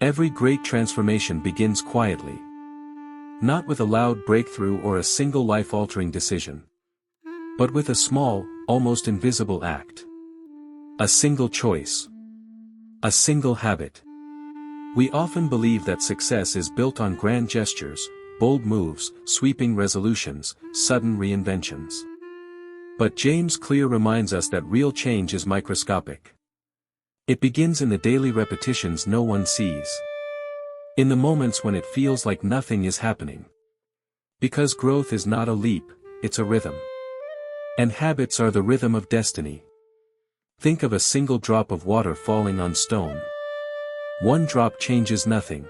Every great transformation begins quietly. Not with a loud breakthrough or a single life-altering decision. But with a small, almost invisible act. A single choice. A single habit. We often believe that success is built on grand gestures, bold moves, sweeping resolutions, sudden reinventions. But James Clear reminds us that real change is microscopic. It begins in the daily repetitions no one sees. In the moments when it feels like nothing is happening. Because growth is not a leap, it's a rhythm. And habits are the rhythm of destiny. Think of a single drop of water falling on stone. One drop changes nothing.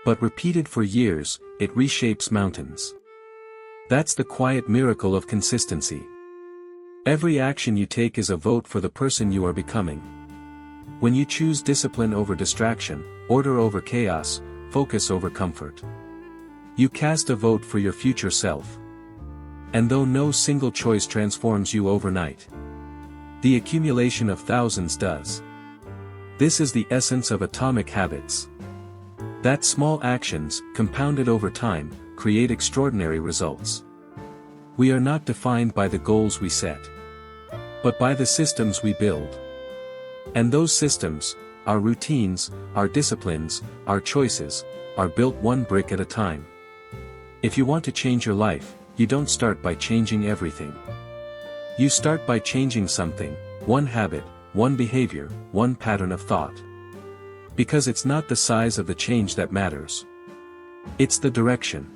But repeated for years, it reshapes mountains. That's the quiet miracle of consistency. Every action you take is a vote for the person you are becoming. When you choose discipline over distraction, order over chaos, focus over comfort, you cast a vote for your future self. And though no single choice transforms you overnight, the accumulation of thousands does. This is the essence of atomic habits. That small actions, compounded over time, create extraordinary results. We are not defined by the goals we set, but by the systems we build. And those systems, our routines, our disciplines, our choices, are built one brick at a time. If you want to change your life, you don't start by changing everything. You start by changing something, one habit, one behavior, one pattern of thought. Because it's not the size of the change that matters. It's the direction.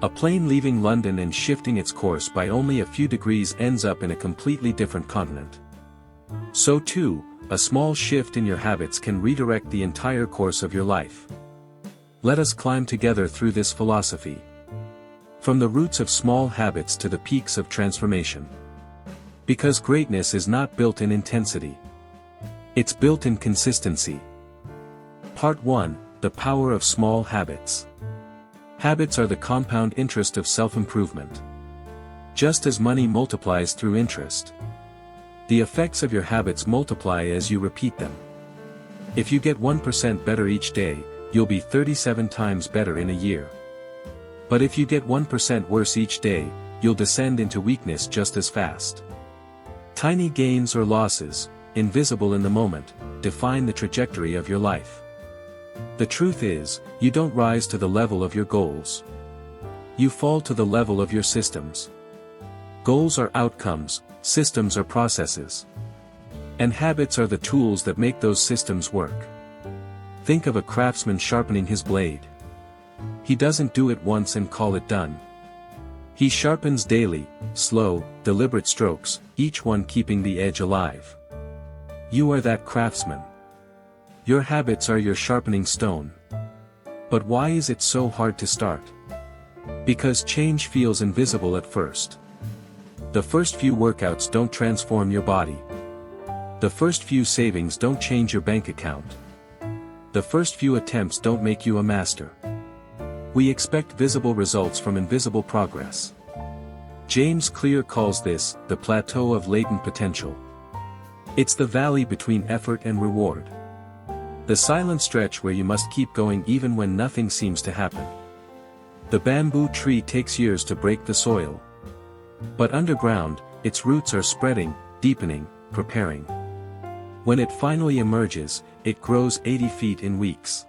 A plane leaving London and shifting its course by only a few degrees ends up in a completely different continent. So too, a small shift in your habits can redirect the entire course of your life. Let us climb together through this philosophy. From the roots of small habits to the peaks of transformation. Because greatness is not built in intensity. It's built in consistency. Part 1, The Power of Small Habits. Habits are the compound interest of self-improvement. Just as money multiplies through interest, the effects of your habits multiply as you repeat them. If you get 1% better each day, you'll be 37 times better in a year. But if you get 1% worse each day, you'll descend into weakness just as fast. Tiny gains or losses, invisible in the moment, define the trajectory of your life. The truth is, you don't rise to the level of your goals. You fall to the level of your systems. Goals are outcomes, systems are processes. And habits are the tools that make those systems work. Think of a craftsman sharpening his blade. He doesn't do it once and call it done. He sharpens daily, slow, deliberate strokes, each one keeping the edge alive. You are that craftsman. Your habits are your sharpening stone. But why is it so hard to start? Because change feels invisible at first. The first few workouts don't transform your body. The first few savings don't change your bank account. The first few attempts don't make you a master. We expect visible results from invisible progress. James Clear calls this, the plateau of latent potential. It's the valley between effort and reward. The silent stretch where you must keep going even when nothing seems to happen. The bamboo tree takes years to break the soil. But underground, its roots are spreading, deepening, preparing. When it finally emerges, it grows 80 feet in weeks.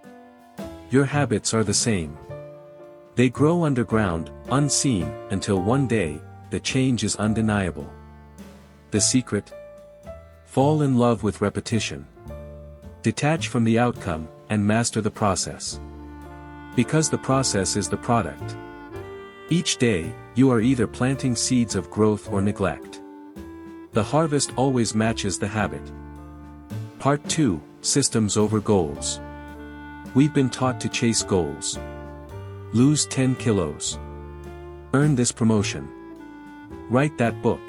Your habits are the same. They grow underground, unseen, until one day, the change is undeniable. The secret? Fall in love with repetition. Detach from the outcome, and master the process. Because the process is the product. Each day, you are either planting seeds of growth or neglect. The harvest always matches the habit. Part 2, Systems over Goals. We've been taught to chase goals. Lose 10 kilos. Earn this promotion. Write that book.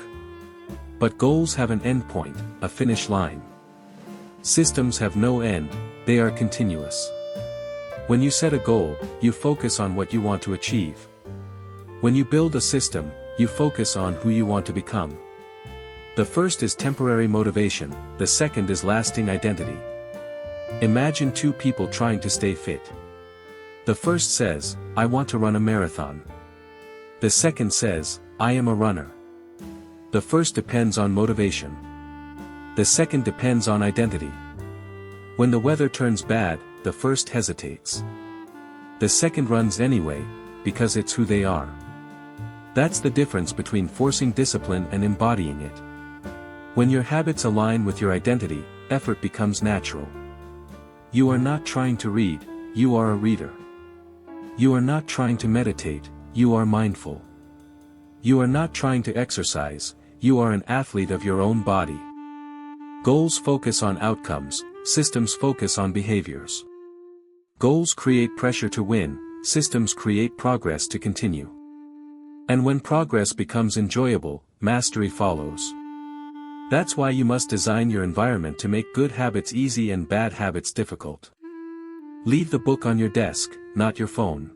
But goals have an endpoint, a finish line. Systems have no end, they are continuous. When you set a goal, you focus on what you want to achieve. When you build a system, you focus on who you want to become. The first is temporary motivation, the second is lasting identity. Imagine two people trying to stay fit. The first says, I want to run a marathon. The second says, I am a runner. The first depends on motivation. The second depends on identity. When the weather turns bad, the first hesitates. The second runs anyway, because it's who they are. That's the difference between forcing discipline and embodying it. When your habits align with your identity, effort becomes natural. You are not trying to read, you are a reader. You are not trying to meditate, you are mindful. You are not trying to exercise, you are an athlete of your own body. Goals focus on outcomes, systems focus on behaviors. Goals create pressure to win, systems create progress to continue. And when progress becomes enjoyable, mastery follows. That's why you must design your environment to make good habits easy and bad habits difficult. Leave the book on your desk, not your phone.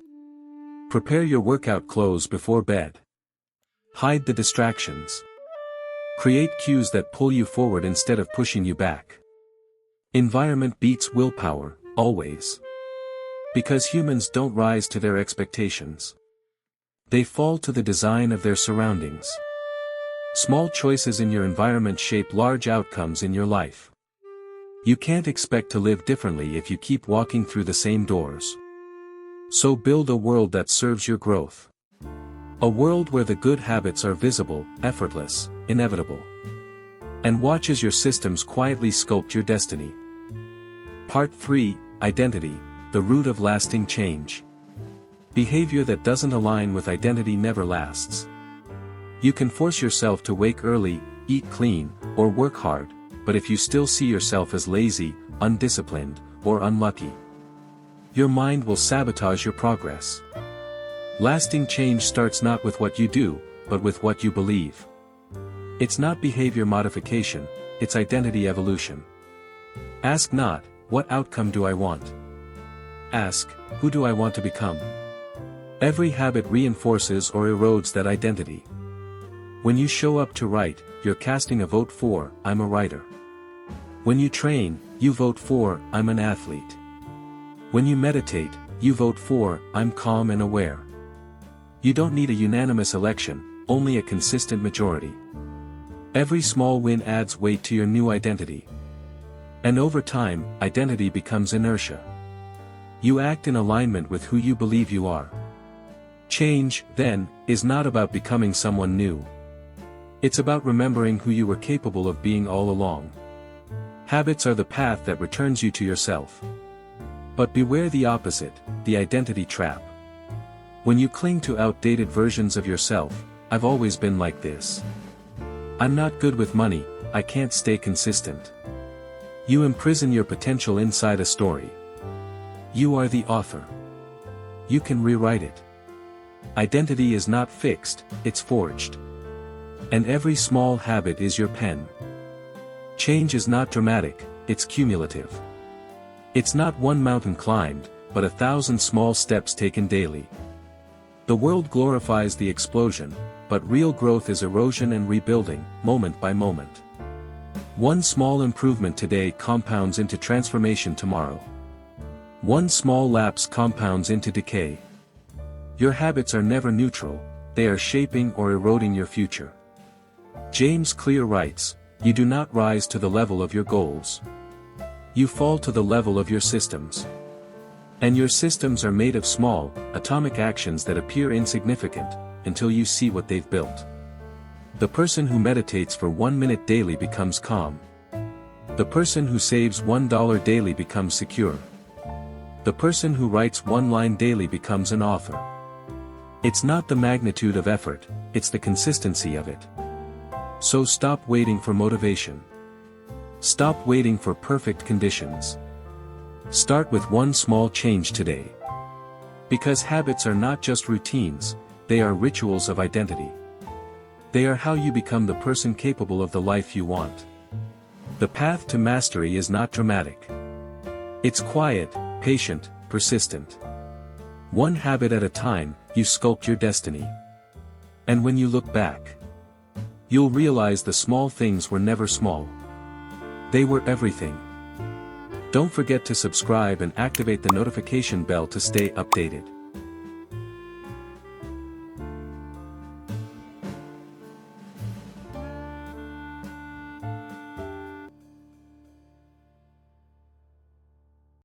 Prepare your workout clothes before bed. Hide the distractions. Create cues that pull you forward instead of pushing you back. Environment beats willpower, always. Because humans don't rise to their expectations. They fall to the design of their surroundings. Small choices in your environment shape large outcomes in your life. You can't expect to live differently if you keep walking through the same doors. So build a world that serves your growth. A world where the good habits are visible, effortless, inevitable. And watch as your systems quietly sculpt your destiny. Part 3, Identity, the root of lasting change. Behavior that doesn't align with identity never lasts. You can force yourself to wake early, eat clean, or work hard, but if you still see yourself as lazy, undisciplined, or unlucky, your mind will sabotage your progress. Lasting change starts not with what you do, but with what you believe. It's not behavior modification, it's identity evolution. Ask not, what outcome do I want? Ask, who do I want to become? Every habit reinforces or erodes that identity. When you show up to write, you're casting a vote for, I'm a writer. When you train, you vote for, I'm an athlete. When you meditate, you vote for, I'm calm and aware. You don't need a unanimous election, only a consistent majority. Every small win adds weight to your new identity. And over time, identity becomes inertia. You act in alignment with who you believe you are. Change, then, is not about becoming someone new. It's about remembering who you were capable of being all along. Habits are the path that returns you to yourself. But beware the opposite, the identity trap. When you cling to outdated versions of yourself, I've always been like this. I'm not good with money, I can't stay consistent. You imprison your potential inside a story. You are the author. You can rewrite it. Identity is not fixed, it's forged. And every small habit is your pen. Change is not dramatic, it's cumulative. It's not one mountain climbed, but 1,000 small steps taken daily. The world glorifies the explosion, but real growth is erosion and rebuilding, moment by moment. One small improvement today compounds into transformation tomorrow. One small lapse compounds into decay. Your habits are never neutral, they are shaping or eroding your future. James Clear writes, you do not rise to the level of your goals. You fall to the level of your systems. And your systems are made of small, atomic actions that appear insignificant, until you see what they've built. The person who meditates for 1 minute daily becomes calm. The person who saves $1 daily becomes secure. The person who writes 1 line daily becomes an author. It's not the magnitude of effort, it's the consistency of it. So stop waiting for motivation. Stop waiting for perfect conditions. Start with one small change today. Because habits are not just routines, they are rituals of identity. They are how you become the person capable of the life you want. The path to mastery is not dramatic. It's quiet, patient, persistent. One habit at a time, you sculpt your destiny. And when you look back, you'll realize the small things were never small. They were everything. Don't forget to subscribe and activate the notification bell to stay updated.